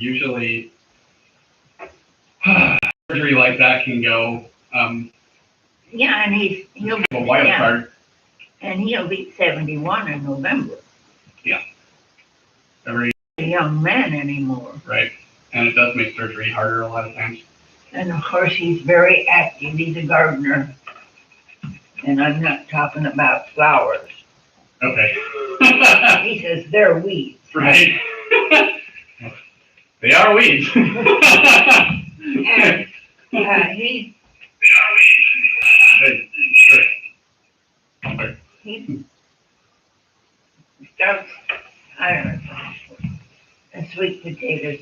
Usually, surgery like that can go Yeah, and he'll be, a wild yeah, card. and he'll be 71 in November. Every A young man anymore. right, and it does make surgery harder a lot of times. And of course, he's very active. He's a gardener. And I'm not talking about flowers. Okay. He says they're weeds. Right. They are weeds. And he Hey, sure. Okay. he starts, I don't know, and sweet potatoes.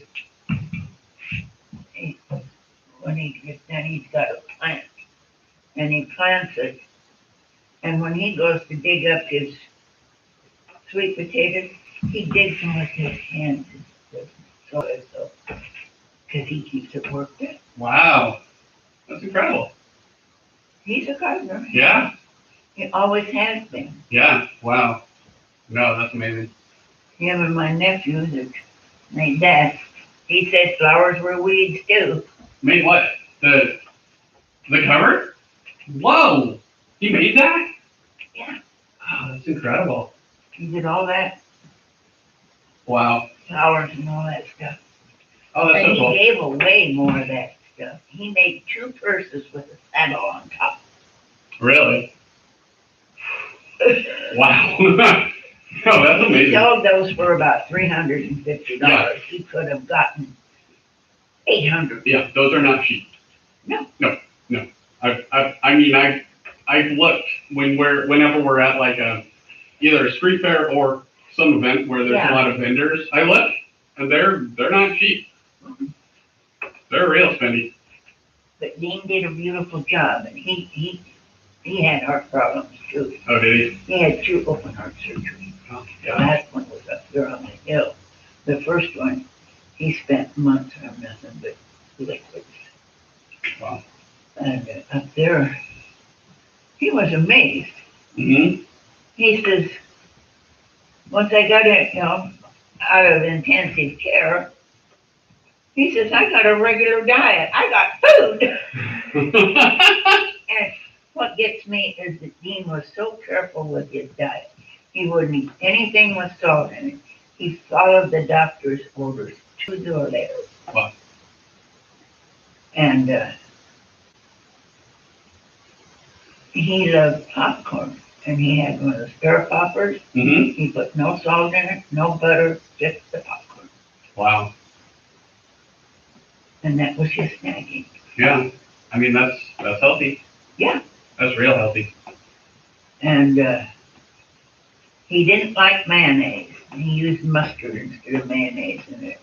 When he gets done, he's got a plant, and he plants it. And when he goes to dig up his sweet potatoes, he digs them with his hands. So, because he keeps it worked in. Wow. That's incredible. He's a gardener. Yeah. He always has been. Yeah. Wow. No, that's amazing. Him and my nephew that made that. He said flowers were weeds too. Made what? The cover? Whoa! He made that? Yeah. Oh, that's incredible. He did all that, Wow. flowers and all that stuff. Oh, that's And so he cool. gave away more of that stuff. He made 2 purses with a saddle on top. Really? Wow. No, that's He amazing. sold those for about $350. Yeah. He could have gotten 800. Yeah, those are not cheap. No. No. I mean, I've looked whenever we're at like either a street fair or some event where there's Yeah. a lot of vendors. I look, and they're not cheap. They're real spendy. But Dean did a beautiful job, and he had heart problems too. Oh, did he? He had 2 open heart surgeries. Oh, The yeah. last one was up here on the hill. The first one, he spent months on nothing but liquids. Wow. And up there, he was amazed. Mm-hmm. He says, once I got it, out of intensive care, he says, I got a regular diet. I got food. And what gets me is that Dean was so careful with his diet. He wouldn't eat anything with salt in it. He followed the doctor's orders to the letter. Wow. And he loved popcorn. And he had one of the stir poppers. Mm-hmm. He put no salt in it, no butter, just the popcorn. Wow. And that was his snacking. Yeah. I mean, that's healthy. Yeah. That's real healthy. And he didn't like mayonnaise. He used mustard instead of mayonnaise in it.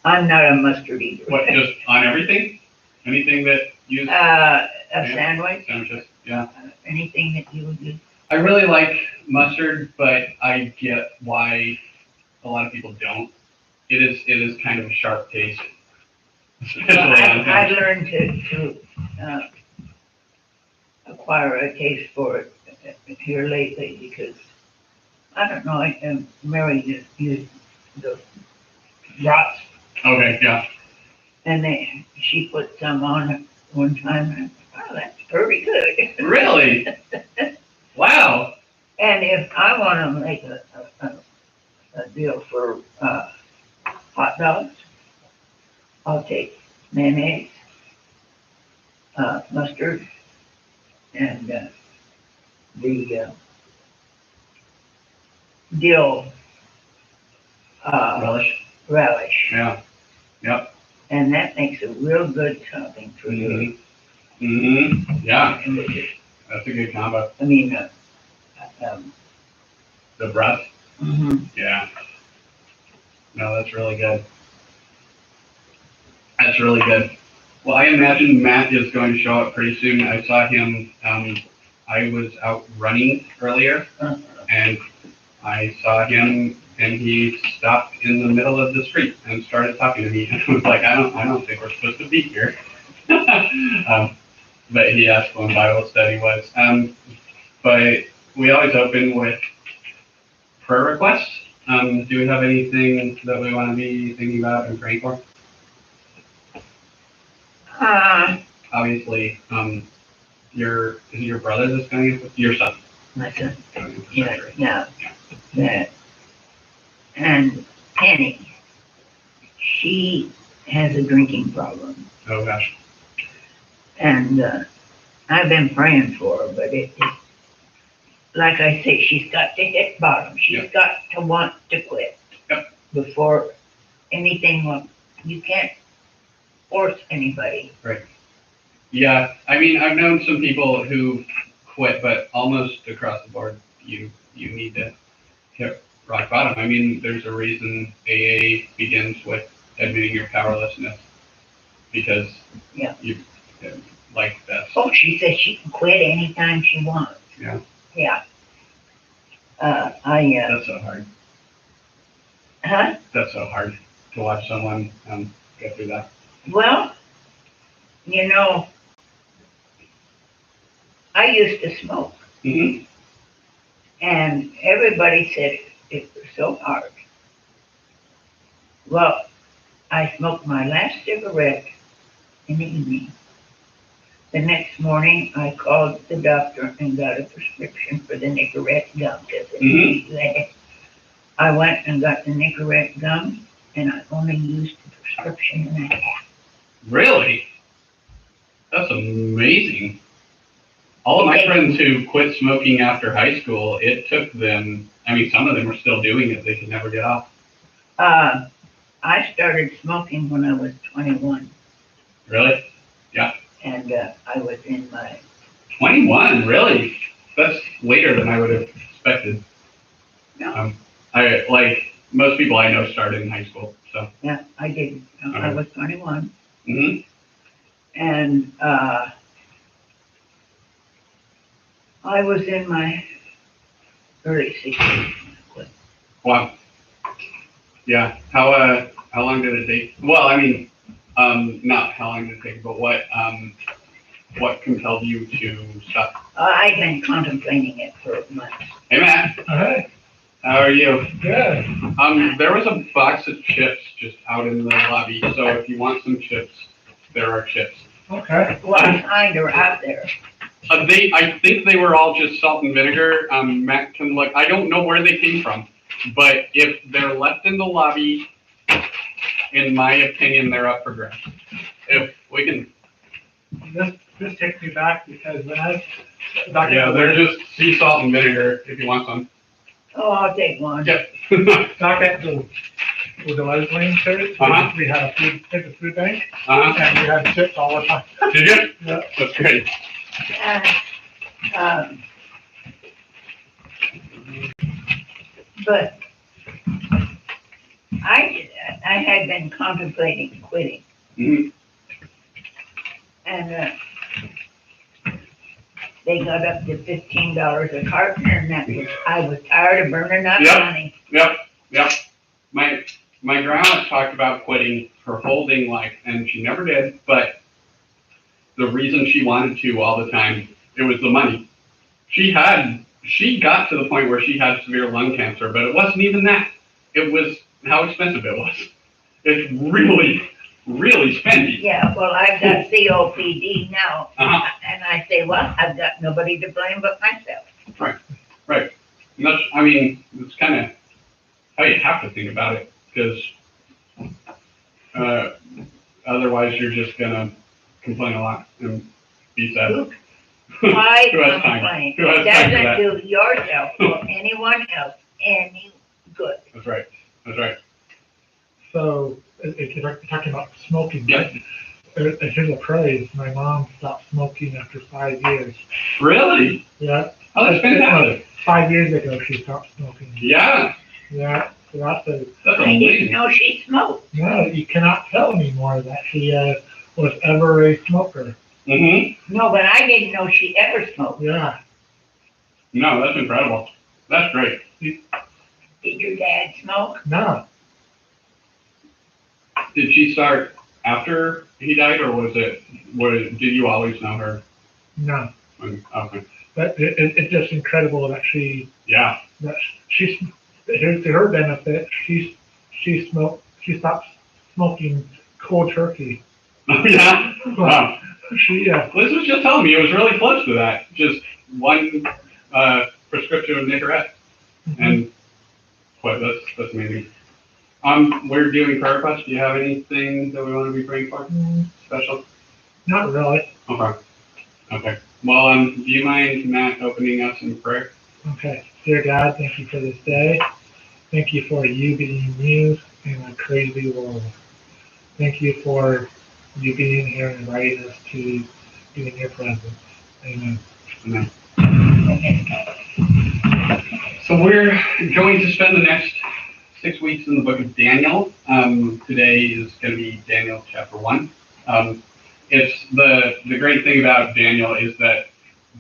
I'm not a mustard eater. What, just on everything? Anything that you A sandwich, sandwiches? Yeah. anything that you would use. I really like mustard, but I get why a lot of people don't. It is kind of a sharp taste. Especially on I've things. learned to acquire a taste for it here lately because, I don't know, Mary just used the brats Okay, yeah. and she put some on it one time and, wow, that's pretty good. Really? Wow. And if I want to make a deal for hot dogs, I'll take mayonnaise, mustard, and the dill Relish. relish. Yeah. Yep. And that makes a real good topping for you. Mm-hmm. Yeah. That's a good combo. I mean, The breath. mhm. Yeah. No, that's really good. That's really good. Well, I imagine Matt is going to show up pretty soon. I saw him, I was out running earlier, and I saw him, and he stopped in the middle of the street and started talking to me. And I was like, I don't think we're supposed to be here. But he asked when Bible study was. But we always open with prayer requests. Do we have anything that we want to be thinking about and praying for? Uh, Obviously, is it your brother that's going to, your son? my son, Going into yeah, surgery? yeah, that, and Penny, she has a drinking problem, Oh, gosh. and, I've been praying for her, but like I say, she's got to hit bottom, she's got to want to quit. Yep. Before anything, you can't force anybody. Yeah, I mean, I've known some people who quit, but almost across the board, you need to hit rock bottom. I mean, there's a reason AA begins with admitting your powerlessness, because Yeah. like that's, Oh, she says she can quit anytime she wants. Yeah. Yeah. that's so hard. Huh? That's so hard to watch someone go through that. Well, you know, I used to smoke, Mm-hmm. and everybody said it was so hard. Well, I smoked my last cigarette in the evening. The next morning, I called the doctor and got a prescription for the Nicorette gum. I went and got the Nicorette gum, and I only used the prescription and a half. Really? That's amazing. All of my friends who quit smoking after high school, it took them, I mean, some of them are still doing it, they could never get off. I started smoking when I was 21, Really? and I was in my, 21, really? That's later than I would have expected. No. Like, most people I know started in high school, so. yeah, I didn't. I was 21, Mm-hmm. and I was in my early 60s. Wow. Yeah, how long did it take? Well, I mean, not how long did it take, but what compelled you to stop? I'd been contemplating it for months. Hey, Matt. Hi, How are you? good. There was a box of chips just out in the lobby, so if you want some chips, there are chips. Okay. What kind are out there? I think they were all just salt and vinegar. Matt can look. I don't know where they came from, but if they're left in the lobby, in my opinion, they're up for grabs. If we can, This takes me back because when I yeah, they're just sea salt and vinegar. If you want some. Oh, I'll take one. Yep. back at the with the Wesleyan church, Uh-huh. we had a food bank Uh-huh. and we had chips all the time. Did you? Yeah. That's great. Um, but I had been contemplating quitting, Mhm. and they got up to $15 a carton, and I was tired of burning up Yep. money. Yep. My grandma talked about quitting her whole dang life, and she never did. But the reason she wanted to all the time, it was the money. She got to the point where she had severe lung cancer, but it wasn't even that. It was how expensive it was. It's really, really spendy. Yeah, well, I've got COPD now, Uh-huh. and I say, well, I've got nobody to blame but myself. And that's, I mean, it's kind of how you have to think about it, because otherwise you're just gonna complain a lot and be sad. Why Who has time? complain? Who has It time for doesn't that? do yourself or anyone else any good. That's right. That's right. So if you're talking about smoking, Yeah. here's a praise. My mom stopped smoking after 5 years. Really? Yeah. Oh, that's fantastic. 5 years ago she stopped smoking. Yeah, Yeah. So that's that's I didn't amazing. know she smoked. no, you cannot tell anymore that she was ever a smoker. Mm-hmm. No, but I didn't know she ever smoked. Yeah. No, that's incredible. That's great. Did your dad smoke? No. Did she start after he died, or did you always know her? No. Okay. But it's just incredible that Yeah. she here's to her benefit, she stopped smoking cold turkey. Oh, yeah? Wow. She, Liz was just telling me it was really close to that. Just one prescription of Nicorette. And what, that's amazing. We're doing prayer requests. Do you have anything that we want to be praying for? Special? not really. Okay. Okay. Well, do you mind, Matt, opening us in prayer? Okay. Dear God, thank you for this day. Thank you for you being you in a crazy world. Thank you for you being here and inviting us to be in your presence. Amen. Amen. So we're going to spend the next 6 weeks in the book of Daniel. Today is going to be Daniel chapter 1. It's the great thing about Daniel is that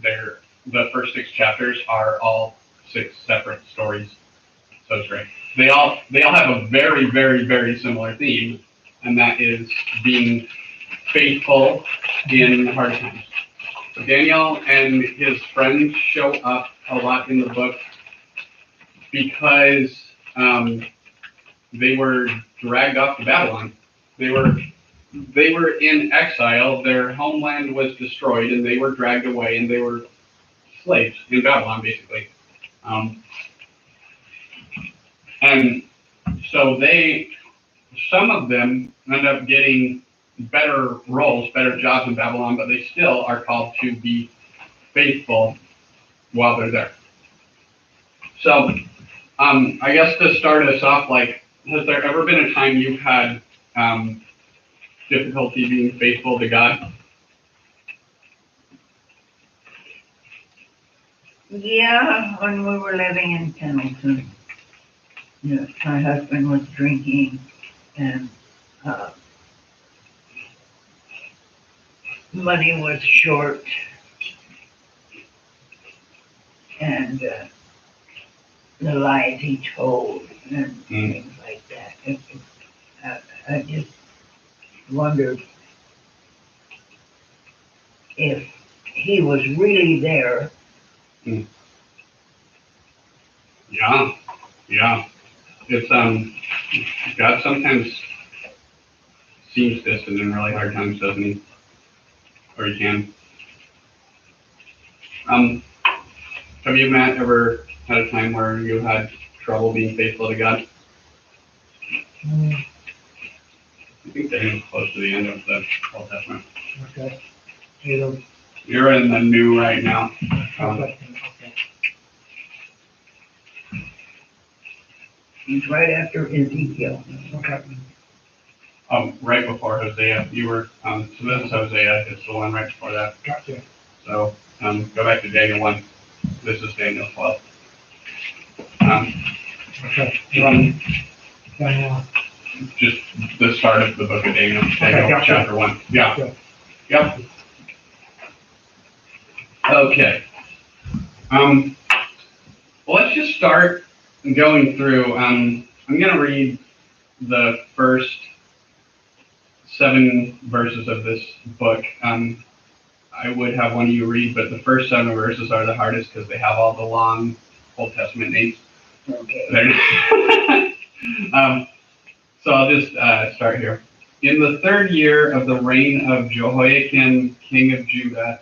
the first 6 chapters are all 6 separate stories. So it's great. They all have a very, very, very similar theme, and that is being faithful in hard times. So Daniel and his friends show up a lot in the book because they were dragged off to Babylon. They were in exile. Their homeland was destroyed, and they were dragged away, and they were slaves in Babylon, basically. And so some of them end up getting better roles, better jobs in Babylon, but they still are called to be faithful while they're there. So, I guess to start us off, has there ever been a time you've had difficulty being faithful to God? Yeah, when we were living in Pendleton, my husband was drinking and money was short, and the lies he told and things like that. I just wondered if he was really there. Yeah. It's God sometimes seems distant in really hard times, doesn't he? Or he can. Have you, Matt, ever had a time where you had trouble being faithful to God? I think they're close to the end of the Old Testament. Okay. You're in the New right now. Okay. He's right after Ezekiel. Okay. Right before Hosea. You were, so this is Hosea. It's the one right before that. Gotcha. So go back to Daniel 1. This is Daniel 12. Okay. Just the start of the book of Daniel, Gotcha. chapter 1. Yeah. Gotcha. Yep. Okay. Well, let's just start going through. I'm going to read the first 7 verses of this book. I would have one of you read, but the first 7 verses are the hardest because they have all the long Old Testament names. Okay. So I'll just start here. In the 3rd year of the reign of Jehoiakim, king of Judah,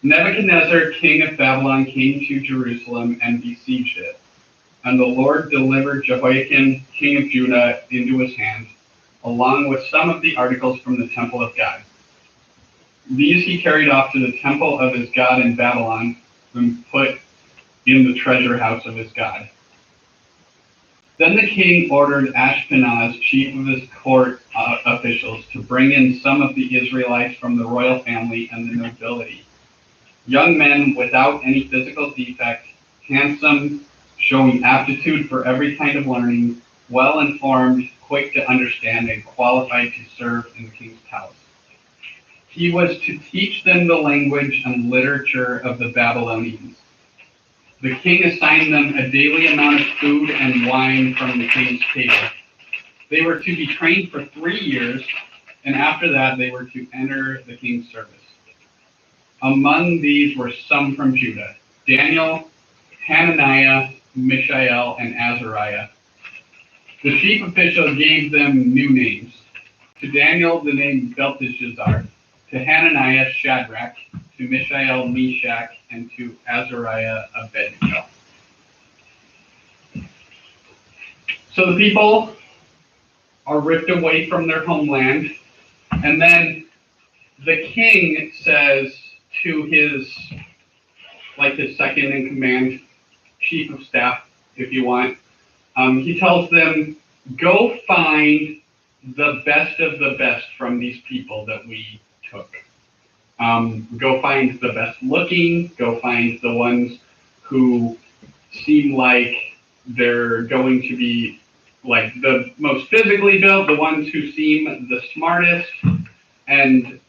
Nebuchadnezzar, king of Babylon, came to Jerusalem and besieged it. And the Lord delivered Jehoiakim, king of Judah, into his hand, along with some of the articles from the temple of God. These he carried off to the temple of his God in Babylon and put in the treasure house of his God. Then the king ordered Ashpenaz, chief of his court officials, to bring in some of the Israelites from the royal family and the nobility. Young men without any physical defect, handsome, showing aptitude for every kind of learning, well-informed, quick to understand, and qualified to serve in the king's palace. He was to teach them the language and literature of the Babylonians. The king assigned them a daily amount of food and wine from the king's table. They were to be trained for 3 years, and after that they were to enter the king's service. Among these were some from Judah: Daniel, Hananiah, Mishael, and Azariah. The chief official gave them new names. To Daniel, the name Belteshazzar. To Hananiah, Shadrach. To Mishael, Meshach. And to Azariah, Abednego. So the people are ripped away from their homeland. And then the king says to his second in command, chief of staff, if you want, he tells them, go find the best of the best from these people that we took. Go find the best looking, go find the ones who seem like they're going to be like the most physically built, the ones who seem the smartest, and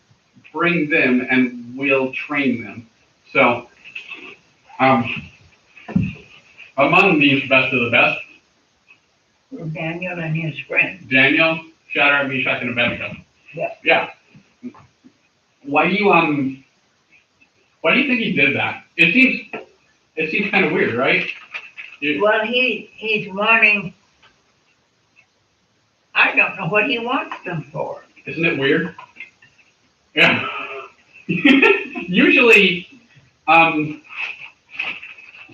bring them and we'll train them. So, among these best of the best, Daniel and his friends. Daniel, Shadrach, Meshach, and Abednego. Yeah. Yeah. Why do you think he did that? It seems kind of weird, right? Well, he's wanting, I don't know what he wants them for. Isn't it weird? Yeah. Usually,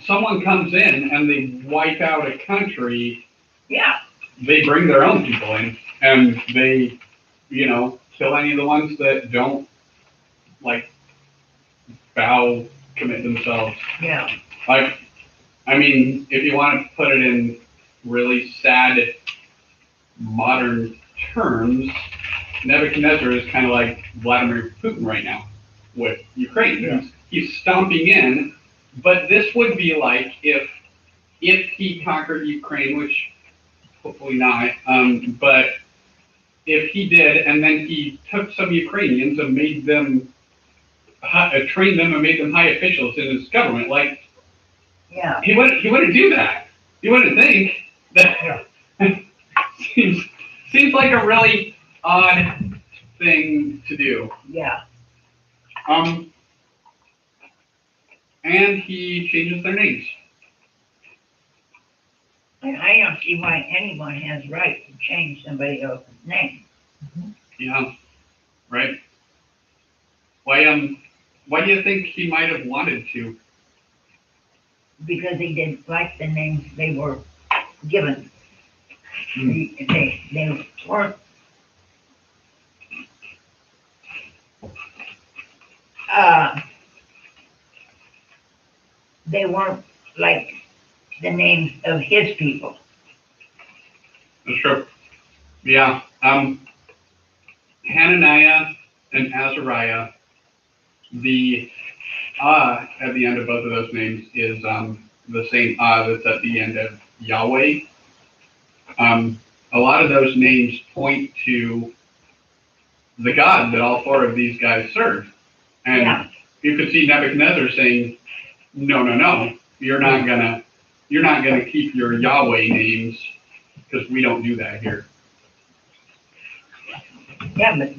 someone comes in and they wipe out a country. Yeah. They bring their own people in, and they, kill any of the ones that don't, commit themselves. Yeah. If you want to put it in really sad modern terms, Nebuchadnezzar is kind of like Vladimir Putin right now with Ukraine. Yeah. He's stomping in, but this would be like if he conquered Ukraine, which hopefully not, but if he did, and then he took some Ukrainians and made them, trained them and made them high officials in his government, yeah, he wouldn't do that. You wouldn't think that. seems like a really odd thing to do. yeah, And he changes their names. and I don't see why anyone has right to change somebody else's name. Yeah, right. Why do you think he might have wanted to? Because he didn't like the names they were given. Hmm. They weren't, they weren't like the names of his people. That's true. Yeah. Hananiah and Azariah, the at the end of both of those names is the same that's at the end of Yahweh. A lot of those names point to the God that all four of these guys serve. And Yeah. you could see Nebuchadnezzar saying, no, you're not gonna keep your Yahweh names because we don't do that here. Yeah, but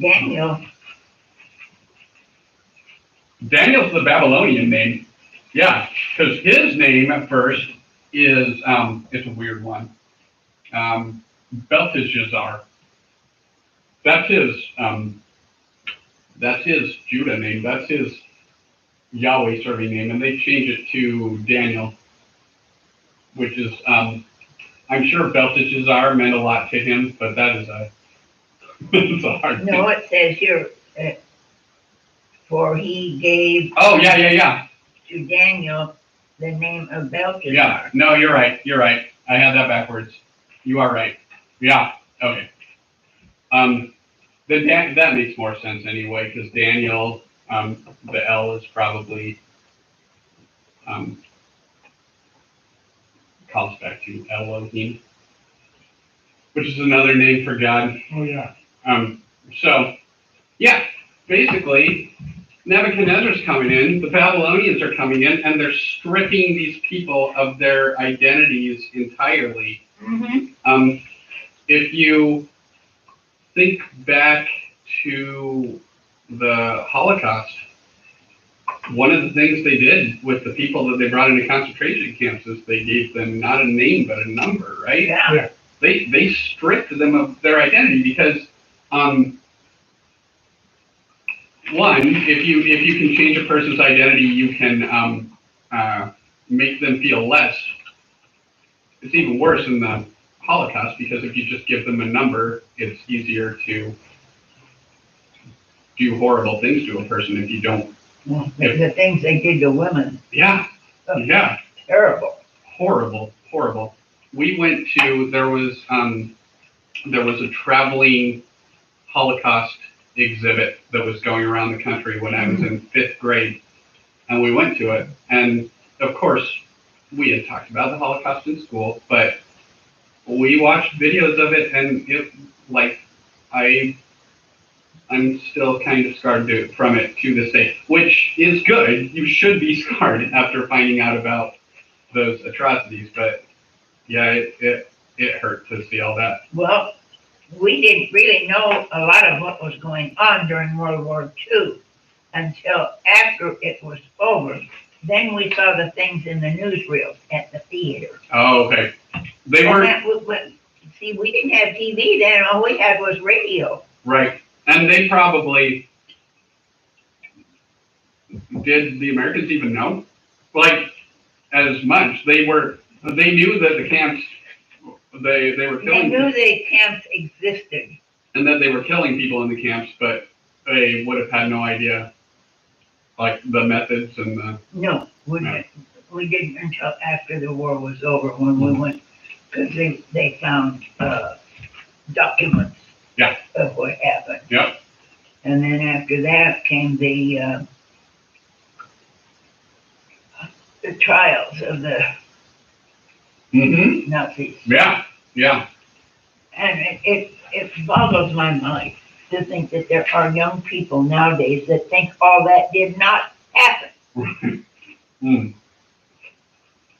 Daniel's the Babylonian name. Yeah, because his name at first is, it's a weird one. Belteshazzar. That's his Judah name. That's his Yahweh serving name, and they change it to Daniel, which is, I'm sure Belteshazzar meant a lot to him, but that is it's a hard thing. no, it says here, for he gave Oh, yeah. to Daniel the name of Belteshazzar. Yeah, no, you're right. I had that backwards. You are right. Yeah, okay. That makes more sense anyway, because Daniel, the L is probably, calls back to Elohim, which is another name for God. Oh, yeah. So, yeah, basically, Nebuchadnezzar's coming in, the Babylonians are coming in, and they're stripping these people of their identities entirely. Mm-hmm. If you think back to the Holocaust, one of the things they did with the people that they brought into concentration camps is they gave them not a name but a number, right? Yeah. They stripped them of their identity because, one, if you can change a person's identity, you can make them feel less. It's even worse in the Holocaust because if you just give them a number, it's easier to do horrible things to a person if you don't. Well, the things they did to women, Yeah, yeah, terrible. horrible. We went to there was a traveling Holocaust exhibit that was going around the country when I was in 5th grade, and we went to it. And of course, we had talked about the Holocaust in school, but we watched videos of it, and I'm still kind of scarred from it to this day, which is good. You should be scarred after finding out about those atrocities, but yeah, it hurt to see all that. Well, we didn't really know a lot of what was going on during World War II until after it was over. Then we saw the things in the newsreels at the theater. Oh, okay. They And weren't see, we didn't have TV then. All we had was radio. right, and they probably did. The Americans even know, like, as much. They knew that the camps they were They killing knew the camps existed. and that they were killing people in the camps, but they would have had no idea, like, the methods and the. No, we didn't until after the war was over when we went, because they found documents Yeah. of what happened. Yep. And then after that came the trials of the Mm-hmm. Nazis. Yeah. And it boggles my mind to think that there are young people nowadays that think all that did not happen.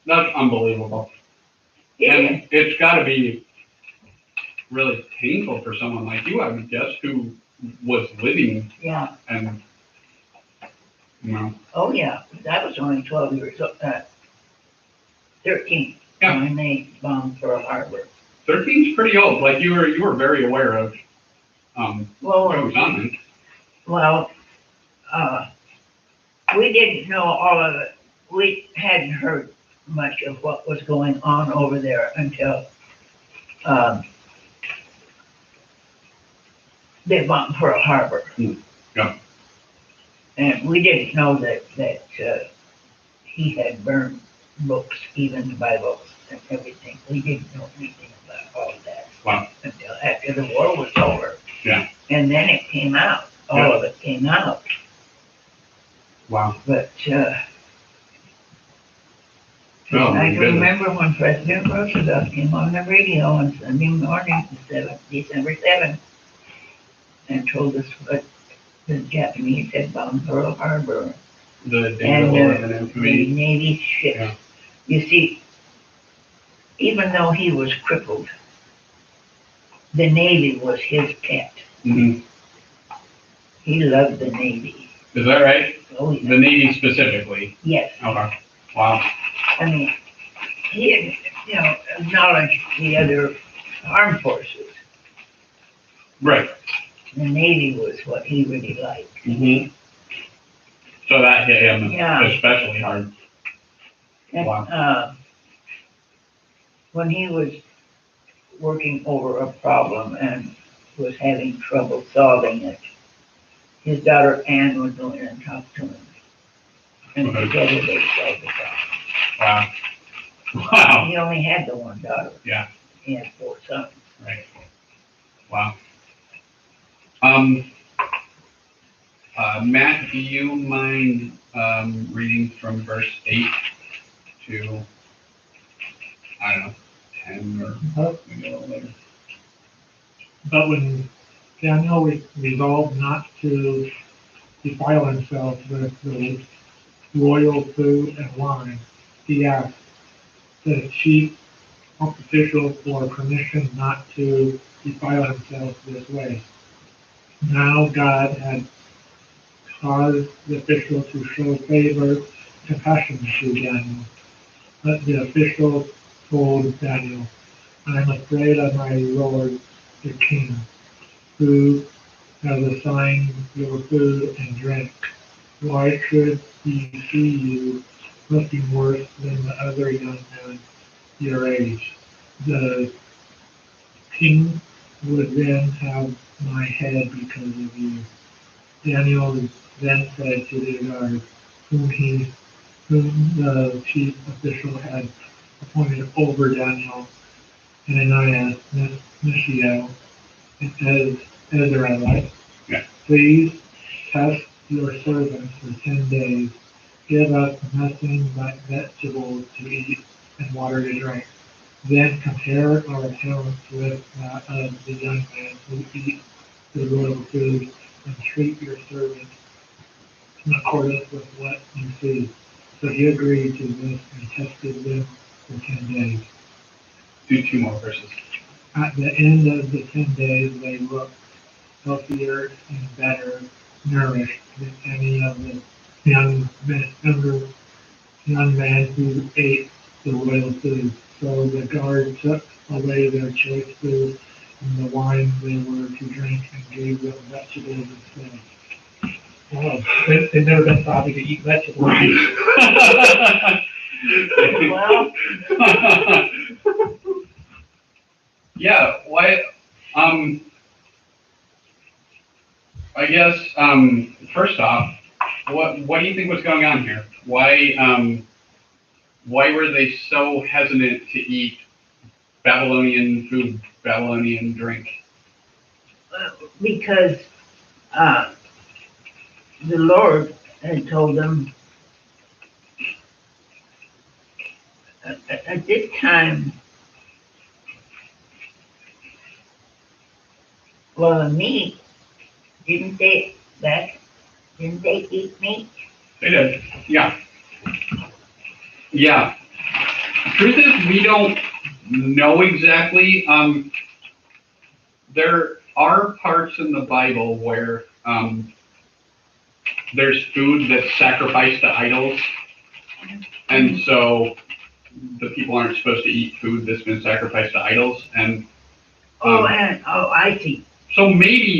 That's unbelievable. It is. And it's got to be really painful for someone like you, I would guess, who was living Yeah. and, Oh, yeah. I was only 12 years old, 13 Yeah. when they bombed Pearl Harbor. 13's pretty old. Like, you were very aware of what Well, was on it. well, we didn't know all of it. We hadn't heard much of what was going on over there until they bombed Pearl Harbor. Yeah. And we didn't know that he had burned books, even the Bibles and everything. We didn't know anything about all of that. Wow. Until after the war was over. Yeah. And then it came out. All of it came out. Wow. But Oh, my I can goodness. remember when President Roosevelt came on the radio on Sunday morning, December 7th, and told us what the Japanese had bombed Pearl Harbor The and David Overman the infamy. Navy ships. Yeah. You see, even though he was crippled, the Navy was his pet. Mm-hmm. He loved the Navy. Is that right? Oh, yeah. The Navy specifically. Yes. Okay. Wow. I mean, he didn't, acknowledge the other armed forces. Right. The Navy was what he really liked. Mm-hmm. So that hit him Yeah. especially hard. And, Wow. when he was working over a problem and was having trouble solving it, his daughter Anne would go in and talk to him. And Okay. together they solved the problem. Wow. Wow. He only had the one daughter. Yeah. He had 4 sons. Right. Wow. Matt, do you mind reading from verse 8 to, I don't know, 10 or maybe a little later? But when Daniel resolved not to defile himself with the royal food and wine, he asked the chief official for permission not to defile himself this way. Now God had caused the official to show favor, compassion to Daniel. But the official told Daniel, I am afraid of my lord, the king, who has assigned your food and drink. Why should he see you looking worse than the other young men your age? The king would then have my head because of you. Daniel then said to the guard, whom the chief official had appointed over Daniel, Ananias, Mishael, and Azariah, Yeah. please test your servants for 10 days. Give us nothing but vegetables to eat and water to drink. Then compare our talents with that of the young men who eat the royal food, and treat your servants in accordance with what you see. So he agreed to this and tested them for 10 days. Do 2 more verses. At the end of the 10 days, they looked healthier and better nourished than any of the young men who ate the royal food. So the guard took away their choice food and the wine they were to drink and gave them vegetables instead. Wow, they've never been taught to eat vegetables. Well, Yeah, why, I guess, first off, what do you think was going on here? Why were they so hesitant to eat Babylonian food, Babylonian drink? because, the Lord had told them, at this time, well, meat, didn't they eat meat? They did, yeah. Yeah. Truth is, we don't know exactly. There are parts in the Bible where there's food that's sacrificed to idols, and so the people aren't supposed to eat food that's been sacrificed to idols, and I see. so maybe